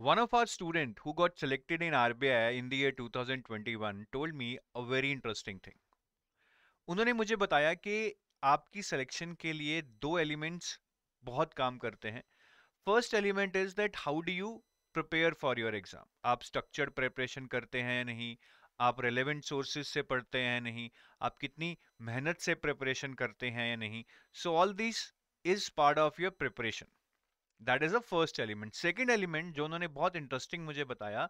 One of our student who got selected in RBI in the year 2021 told me a very interesting thing. उन्होंने मुझे बताया कि आपकी selection के लिए दो एलिमेंट्स बहुत काम करते हैं. First element is that how do you prepare for your exam. आप स्ट्रक्चर्ड प्रिपरेशन करते हैं या नहीं, आप रेलेवेंट सोर्सेज से पढ़ते हैं या नहीं, आप कितनी मेहनत से प्रिपरेशन करते हैं या नहीं. So all this is part of your preparation. That is the first element. Second element जो उन्होंने बहुत इंटरेस्टिंग मुझे बताया,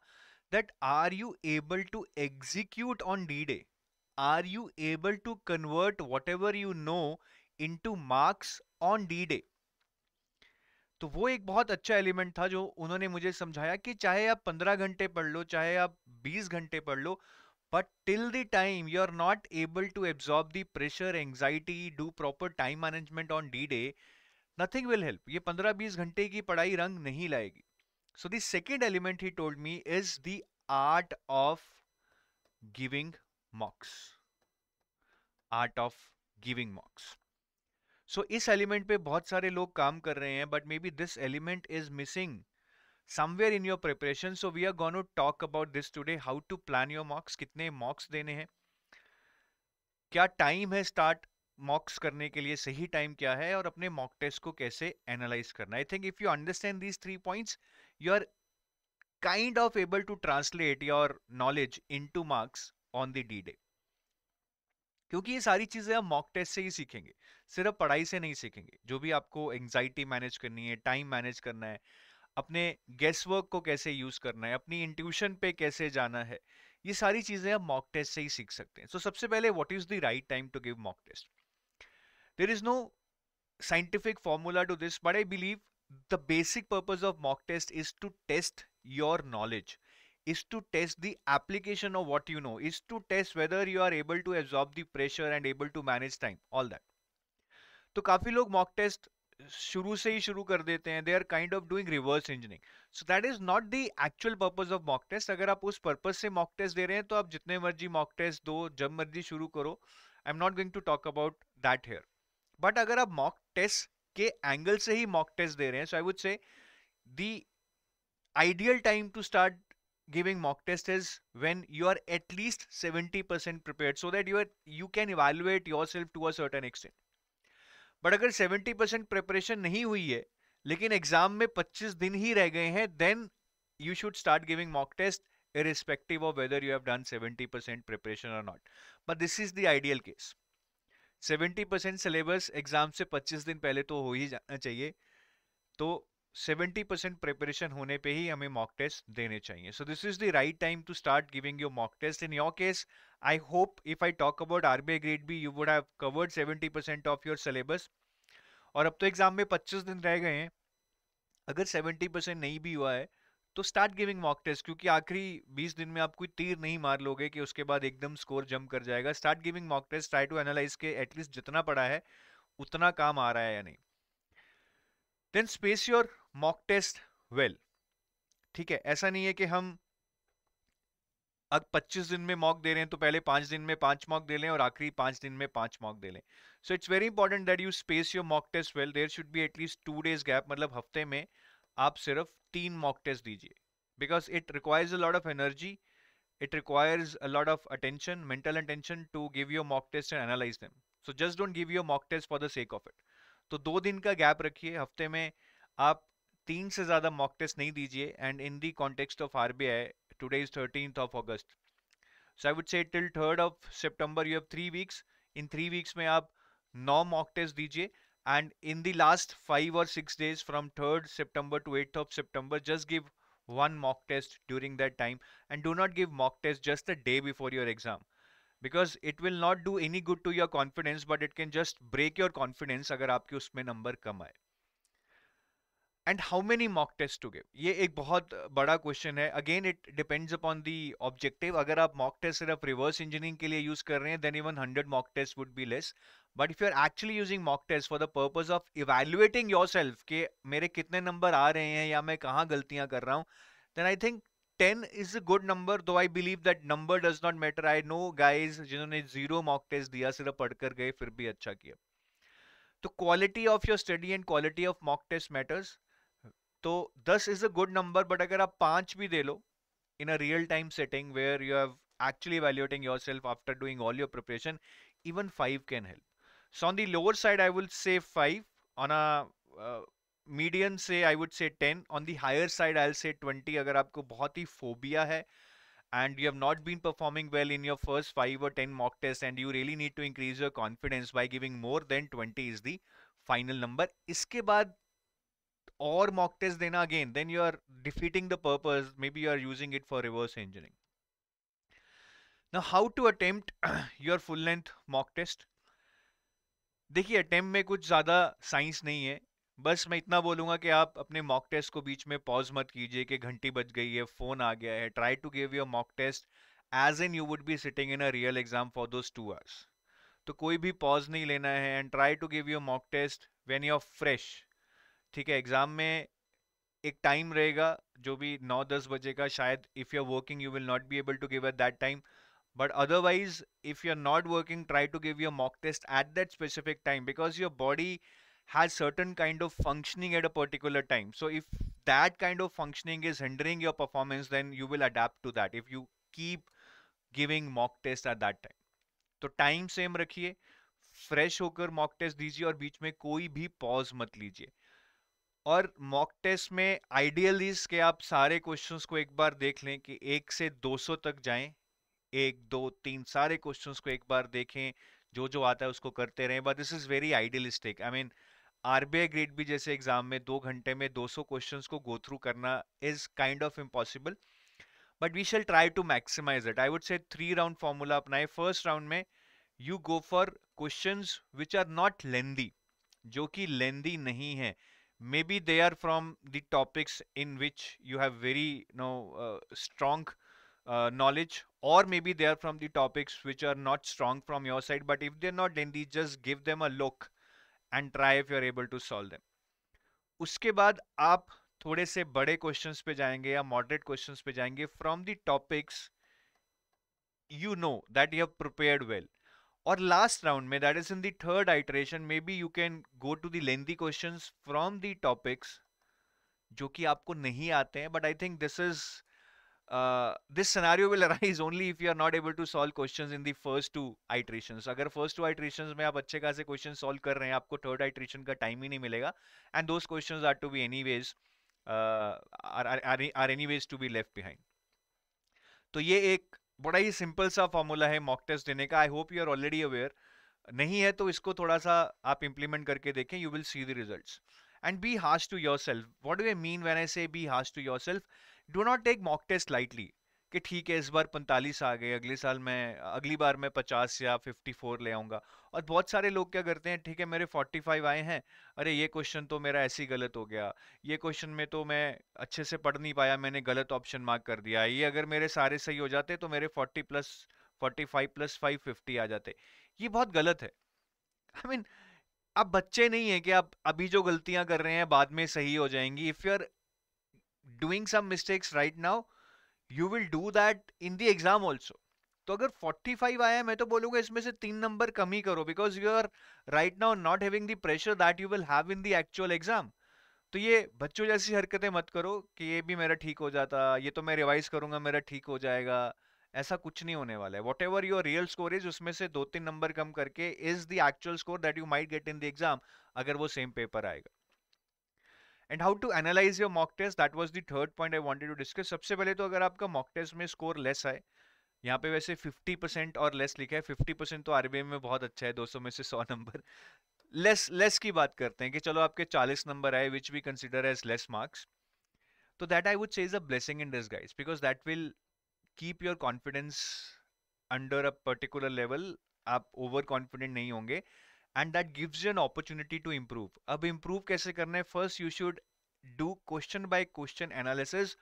that are you able to execute on D day. Are you able to convert whatever you know into marks on D-Day? तो वो एक बहुत अच्छा एलिमेंट था जो उन्होंने मुझे समझाया कि चाहे आप 15 घंटे पढ़ लो, चाहे आप 20 घंटे पढ़ लो, but till the time you are not able to absorb the pressure, anxiety, do proper time management on D-Day, nothing will help. ये 15-20 घंटे की पढ़ाई रंग नहीं लाएगी. So the second element he told me is the art of giving mocks. Art of giving mocks. So इस element पे बहुत सारे लोग काम कर रहे हैं, but may be this element is missing somewhere in your preparation. So we are going to talk about this today. How to plan your mocks, कितने मॉक्स देने हैं, क्या टाइम है स्टार्ट मॉक्स करने के लिए, सही टाइम क्या है, और अपने मॉक टेस्ट को कैसे एनालाइज करना. I think if you understand these 3 points, you are kind of able to translate your knowledge into marks on the D day. क्योंकि ये सारी चीजें आप मॉक टेस्ट से ही सीखेंगे, सिर्फ पढ़ाई से नहीं सीखेंगे. जो भी आपको एंजाइटी मैनेज करनी है, टाइम मैनेज करना है, अपने गेस वर्क को कैसे यूज करना है, अपनी इंट्यूशन पे कैसे जाना है, ये सारी चीजें आप मॉक टेस्ट से ही सीख सकते हैं. सो सबसे पहले, what is the right time to give mock test. There is no scientific formula to this, but I believe the basic purpose of mock test is to test your knowledge, is to test the application of what you know, is to test whether you are able to absorb the pressure and able to manage time, all that. तो काफी लोग mock test शुरू से ही शुरू कर देते हैं. They are kind of doing reverse engineering. So that is not the actual purpose of mock test. अगर आप उस पर्पस से मॉक टेस्ट दे रहे हैं तो आप जितने मर्जी मॉक टेस्ट दो, जब मर्जी शुरू करो. I am not going to talk about that here. But अगर आप मॉक टेस्ट के एंगल से ही मॉक टेस्ट दे रहे हैं, so I would say the ideal time to start giving mock test is when you are at least 70% prepared, so that you can evaluate yourself to a certain extent. But अगर 70% preparation नहीं हुई है लेकिन exam में 25 दिन ही रह गए हैं, then you should start giving mock test irrespective of whether you have done 70% preparation or not. But this is the ideal case. 70% syllabus exam से 25 दिन पहले तो हो ही जाना चाहिए. तो 70% प्रिपरेशन होने पे ही हमें मॉक टेस्ट देने चाहिए. So this is the right time to start giving your mock test. In your case, I hope if I talk about RBI grade B, you would have covered 70% of your syllabus. और अब तो exam में 25 दिन रह गए हैं. अगर 70% नहीं भी हुआ है तो स्टार्ट गिविंग मॉक टेस्ट, क्योंकि आखिरी 20 दिन में आप कोई तीर नहीं मार लोगे कि उसके बाद एकदम स्कोर जंप कर जाएगा. Start giving mock test, try to analyse के एटलीस्ट जितना पढ़ा है उतना काम आ रहा है या नहीं. Then space your mock test well. ठीक है, ऐसा नहीं है कि हम अब 25 दिन में मॉक दे रहे हैं तो पहले 5 दिन में 5 मॉक दे लें और आखिरी 5 दिन में 5 मॉक दे लें. So it's very important that you space your mock test well. There should be at least 2 days gap, मतलब हफ्ते में आप सिर्फ 3 मॉक टेस्ट दीजिए. Because it requires a lot of energy, it requires a lot of attention, mental attention, to give your mock test and analyze them. So just don't give your mock test for the sake of it. तो 2 दिन का gap रखिए, हफ्ते में आप 3 से ज्यादा mock test नहीं दीजिए. And in the context of RBI, today is 13th of August. So I would say till 3rd of September you have 3 weeks. In 3 weeks में आप 9 mock test दीजिए. And in the last 5 or 6 days from 3rd September to 8th of September, just give one mock test during that time. And do not give mock test just a day before your exam, because it will not do any good to your confidence, but it can just break your confidence अगर आपके उसमें number कम आए. And how many mock test to give, ये एक बहुत बड़ा question है. Again it depends upon the objective. अगर आप मॉक टेस्ट सिर्फ रिवर्स इंजीनियरिंग के लिए यूज कर रहे हैं, then even 100 mock test would be less. But if you are actually using mock test for the purpose of evaluating yourself कि मेरे कितने नंबर आ रहे हैं या मैं कहाँ गलतियां कर रहा हूँ, then I think 10 is a good number, though I believe that number does not matter. I know guys जिन्होंने 0 मॉक टेस्ट दिया, सिर्फ पढ़कर गए, फिर भी अच्छा किया. तो quality of your study and quality of mock test matters. तो 10 is a good number, but अगर आप 5 भी दे लो in a real time setting where you have actually evaluating yourself after doing all your preparation, even 5 can help. So on the lower side I will say 5. On a uh, median say I would say 10. On the higher side I'll say 20 अगर आपको बहुत ही phobia है and you have not been performing well in your first 5 or 10 mock tests and you really need to increase your confidence by giving more than 20 is the final number. इसके बाद और mock test देना again, then you are defeating the purpose. Maybe you are using it for reverse engineering. Now, how to attempt your full length mock test? देखिए, attempt में कुछ ज़्यादा science नहीं है. बस मैं इतना बोलूंगा कि आप अपने मॉक टेस्ट को बीच में पॉज मत कीजिए कि घंटी बज गई है, फोन आ गया है. Try to give your mock test as in you would be sitting in a real exam for those 2 hours. तो कोई भी पॉज नहीं लेना है and try to give your mock test when you are fresh. ठीक है, exam में एक टाइम रहेगा जो भी 9-10 बजे का, शायद if you are working you will not be able to give at that time. But otherwise, if you're not working, try to give your mock test at that specific time because your body has certain kind of functioning at a particular time. So if that kind of functioning is hindering your performance, then you will adapt to that if you keep giving mock test at that time. तो time same रखिए, fresh होकर mock test दीजिए और बीच में कोई भी pause मत लीजिए. और मॉक टेस्ट में आइडियल इज कि आप सारे क्वेश्चंस को एक बार देख लें कि 1 से 200 तक जाएं. 1, 2, 3 सारे क्वेश्चंस को एक बार देखें, जो जो आता है उसको करते रहें. But this is very idealistic. I mean RBI grade B जैसे एग्जाम में 2 घंटे में 200 क्वेश्चंस को गो थ्रू करना is kind of impossible. But we shall try to maximise it. I would say 3 round formula अपनाए. फर्स्ट राउंड में you go for questions which are not lengthy, जो कि लेंदी नहीं है. Maybe they are from the topics in which you have very strong knowledge, or maybe they are from the topics which are not strong from your side. But if they're not, then just give them a look and try if you're able to solve them. उसके बाद आप थोड़े से बड़े questions पे जाएंगे या moderate questions पे जाएंगे from the topics you know that you have prepared well. और लास्ट राउंड में, that is in the third iteration, may be you can go to the lengthy questions from the topics जो कि आपको नहीं आते हैं. But I think this scenario will arise only if you are not able to solve questions in the first 2 iterations. अगर first 2 iterations में आप अच्छे खासे questions solve कर रहे हैं, आपको third iteration का time ही नहीं मिलेगा, and those questions are to be anyways are anyways to be left behind. तो ये एक बड़ा ही सिंपल सा फॉर्मूला है मॉक टेस्ट देने का. I hope you are already aware. नहीं है तो इसको थोड़ा सा आप इंप्लीमेंट करके देखें, you will see the results. And be harsh to yourself. What do I mean when I say be harsh to yourself? Do not take mock test lightly कि ठीक है इस बार 45 आ गए, अगली बार मैं 50 या 54 ले आऊंगा. और बहुत सारे लोग क्या करते हैं, ठीक है मेरे 45 आए हैं, अरे ये क्वेश्चन तो मेरा ऐसे ही गलत हो गया, ये क्वेश्चन में तो मैं अच्छे से पढ़ नहीं पाया, मैंने गलत ऑप्शन मार्क कर दिया, ये अगर मेरे सारे सही हो जाते तो मेरे 45 + 5 50 आ जाते. ये बहुत गलत है. आई मीन आप बच्चे नहीं है कि आप अभी जो गलतियां कर रहे हैं बाद में सही हो जाएंगी. If you are doing some mistakes right now, you will do that in the exam also. तो अगर 45 आया है, मैं तो बोलूंगा इसमें से 3 नंबर कम ही करो, because you are right now not having the pressure that you will have in the actual exam. तो ये बच्चों जैसी हरकतें मत करो कि ये भी मेरा ठीक हो जाता, ये तो मैं रिवाइज करूंगा मेरा ठीक हो जाएगा. ऐसा कुछ नहीं होने वाला है. Whatever your real score is, उसमें से 2-3 नंबर कम करके is the actual score that you might get in the exam अगर वो सेम पेपर आएगा. And how to analyse your mock test, that was the third point I wanted to discuss. सबसे पहले तो अगर आपका मॉक टेस्ट में score less आए, यहाँ पे वैसे 50% और लेस लिखा है. 50% तो आरबीआई में बहुत अच्छा है, 200 में से 100 नंबर. लेस की बात करते हैं कि चलो आपके 40 नंबर आए, which we consider as less marks. तो that I would say is a blessing in disguise, because that will keep your confidence under a particular level. आप ओवर कॉन्फिडेंट नहीं होंगे and that gives you an opportunity to improve. अब improve कैसे करना है? First you should do question by question analysis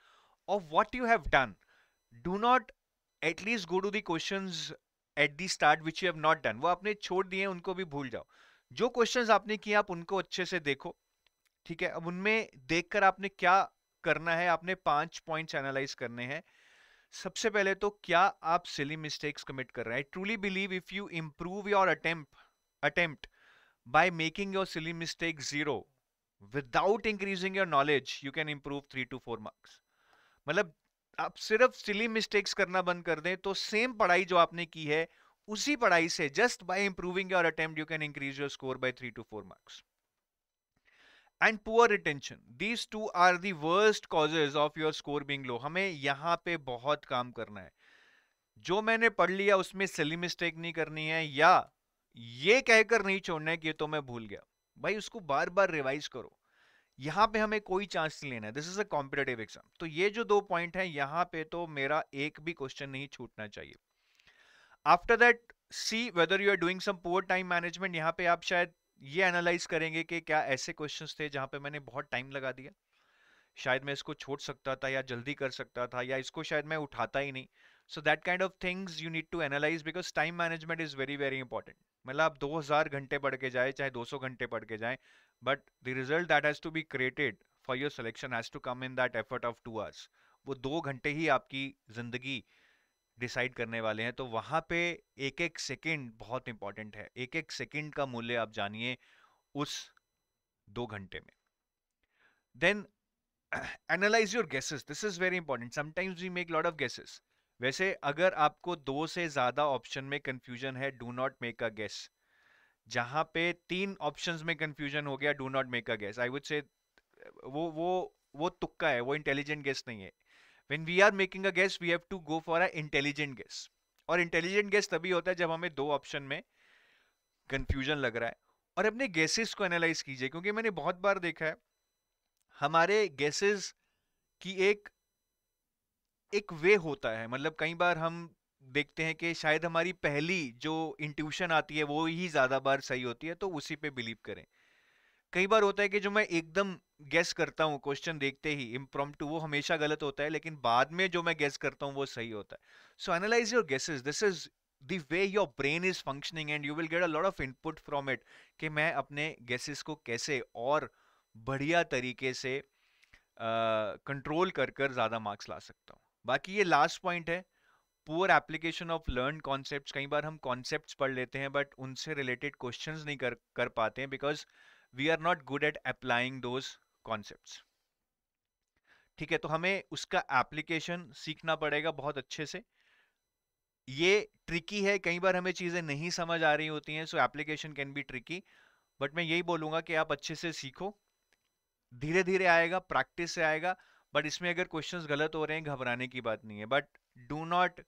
of what you have done. Do not at least go to the questions at the start which you have not done. वो आपने छोड़ दिए उनको भी भूल जाओ. जो क्वेश्चंस आपने किए आप उनको अच्छे से देखो. ठीक है, अब उनमें देखकर आपने क्या करना है, आपने 5 पॉइंट्स एनालाइज करने हैं. सबसे पहले तो क्या आप सिली मिस्टेक्स कमिट कर रहे हैं? I truly believe if you improve your attempt by making your silly mistake 0, without increasing your knowledge you can improve 3 to 4 marks. मतलब आप सिर्फ सिली मिस्टेक्स करना बंद कर दें तो सेम पढ़ाई जो आपने की है उसी पढ़ाई से just by improving your attempt you can increase your score by 3 to 4 marks. And poor retention, these two are the worst causes of your score being low. हमें यहां पे बहुत काम करना है। जो मैंने पढ़ लिया उसमें सिली मिस्टेक नहीं करनी है, या ये कहकर नहीं छोड़ना है कि ये तो मैं भूल गया। भाई उसको बार बार रिवाइज करो। यहां पे हमें कोई चांस नहीं लेना है, this is a competitive exam. तो ये जो 2 पॉइंट है यहां पे तो मेरा एक भी क्वेश्चन नहीं छूटना चाहिए। After that see whether you are doing some poor time management. यहाँ पे आप शायद ये एनालाइज करेंगे कि क्या ऐसे क्वेश्चंस थे जहां पे मैंने बहुत टाइम लगा दिया, शायद मैं इसको छोड़ सकता था या जल्दी कर सकता था, या इसको शायद मैं उठाता ही नहीं। So that kind of things you need to analyse because time management is very very important. मतलब आप 2000 घंटे पढ़ के जाए चाहे 200 घंटे पढ़ के जाए, but the result that has to be created for your selection has to come in that effort of 2 hours। वो 2 घंटे ही आपकी जिंदगी डिसाइड करने वाले हैं। तो वहां पे एक एक सेकंड बहुत इंपॉर्टेंट है। एक एक सेकंड का मूल्य आप जानिए उस 2 घंटे में। Then analyse your guesses, this is very important. Sometimes we make lot of guesses. वैसे अगर आपको 2 से ज्यादा ऑप्शन में कंफ्यूजन है, do not make a guess. जहां पे 3 ऑप्शंस में कंफ्यूजन हो गया, do not make a guess. I would say वो तुक्का है, वो इंटेलिजेंट गेस नहीं है। When we are making a guess, we have to go for an intelligent guess. और इंटेलिजेंट गेस तभी होता है जब हमें 2 ऑप्शन में कंफ्यूजन लग रहा है। और अपने गेसेस को एनालाइज कीजिए, क्योंकि मैंने बहुत बार देखा है हमारे गेसेस की एक एक वे होता है। मतलब कई बार हम देखते हैं कि शायद हमारी पहली जो इंट्यूशन आती है वो ही ज्यादा बार सही होती है, तो उसी पे बिलीव करें। कई बार होता है कि जो मैं एकदम गेस करता हूँ क्वेश्चन देखते ही इम्प्रॉम्प्टू, वो हमेशा गलत होता है, लेकिन बाद में जो मैं गेस करता हूँ वो सही होता है। So analyse your guesses, this is the way your brain is functioning and you will get a lot of input from it कि मैं अपने गेसेस को कैसे और बढ़िया तरीके से कंट्रोल कर कर ज्यादा मार्क्स ला सकता हूँ। बाकी ये लास्ट पॉइंट है, poor application of learn concepts. कई बार हम कॉन्सेप्ट्स पढ़ लेते हैं बट उनसे रिलेटेड क्वेश्चंस नहीं कर पाते हैं because we are not good at applying those concepts. ठीक है, तो हमें उसका एप्लीकेशन सीखना पड़ेगा बहुत अच्छे से। ये ट्रिकी है, कई बार हमें चीजें नहीं समझ आ रही होती हैं, सो application can be tricky. But मैं यही बोलूंगा कि आप अच्छे से सीखो, धीरे धीरे आएगा, प्रैक्टिस से आएगा। बट इसमें अगर क्वेश्चंस गलत हो रहे हैं घबराने की बात नहीं है, but do not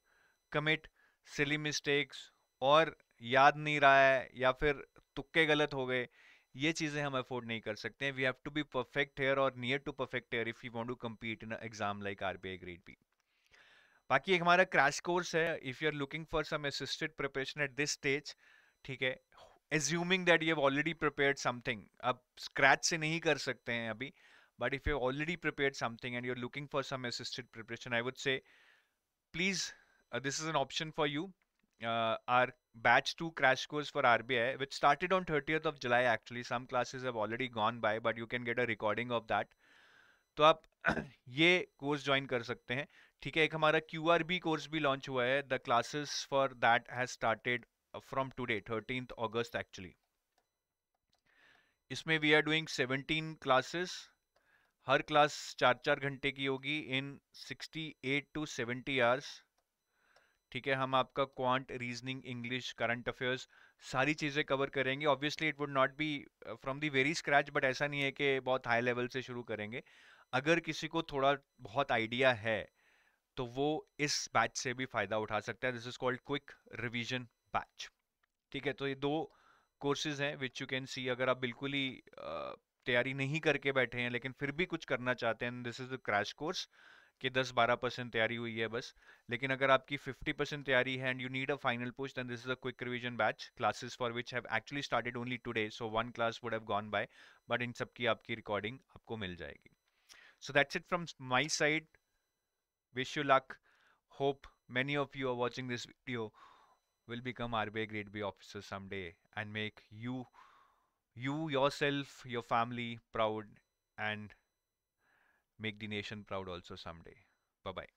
commit silly mistakes और याद नहीं रहा है या फिर तुक्के गलत हो गए। ये चीजें हम अफोर्ड नहीं कर सकते हैं। We have to be perfect here और near to perfect here if you want to compete in exam like RBI grade B. बाकी एक हमारा क्रैश कोर्स है if you are looking for some assisted preparation at this stage. ठीक है, assuming that you have already prepared something, अब scratch से नहीं कर सकते हैं अभी, but if you have already prepared something and you're looking for some assisted preparation, I would say please, this is an option for you. Our batch 2 crash course for RBI, which started on 30th of July actually, some classes have already gone by but you can get a recording of that. तो आप ये course join कर सकते हैं। ठीक है, एक हमारा QRB कोर्स भी लॉन्च हुआ है, the classes for that has started from today 13th August actually. इसमें वी आर डूइंग 17 क्लासेस, हर क्लास 4-4 घंटे की होगी इन 68 to 70 hours। ठीक है, हम आपका quant, reasoning, English, current affairs सारी चीज़ें कवर करेंगे। Obviously it would not be from the very scratch, but ऐसा नहीं है कि बहुत हाई लेवल से शुरू करेंगे। अगर किसी को थोड़ा बहुत आइडिया है तो वो इस बैच से भी फायदा उठा सकता है। This is called quick revision batch. ठीक है, तो ये 2 कोर्सेज हैं विच यू कैन सी। अगर आप बिल्कुल ही तैयारी नहीं करके बैठे हैं लेकिन फिर भी कुछ करना चाहते हैं, this is the crash course कि 10-12% तैयारी हुई है बस। लेकिन अगर आपकी 50% तैयारी है and you need a final push, then this is a quick revision batch, classes for which have actually started only today, so 1 class would have gone by, but in सब की आपकी रिकॉर्डिंग आपको मिल जाएगी। So that's it from my side, wish you luck, hope many of you are watching this video will become RBI grade B officers someday and make you yourself, your family proud, and make the nation proud also someday. Bye bye.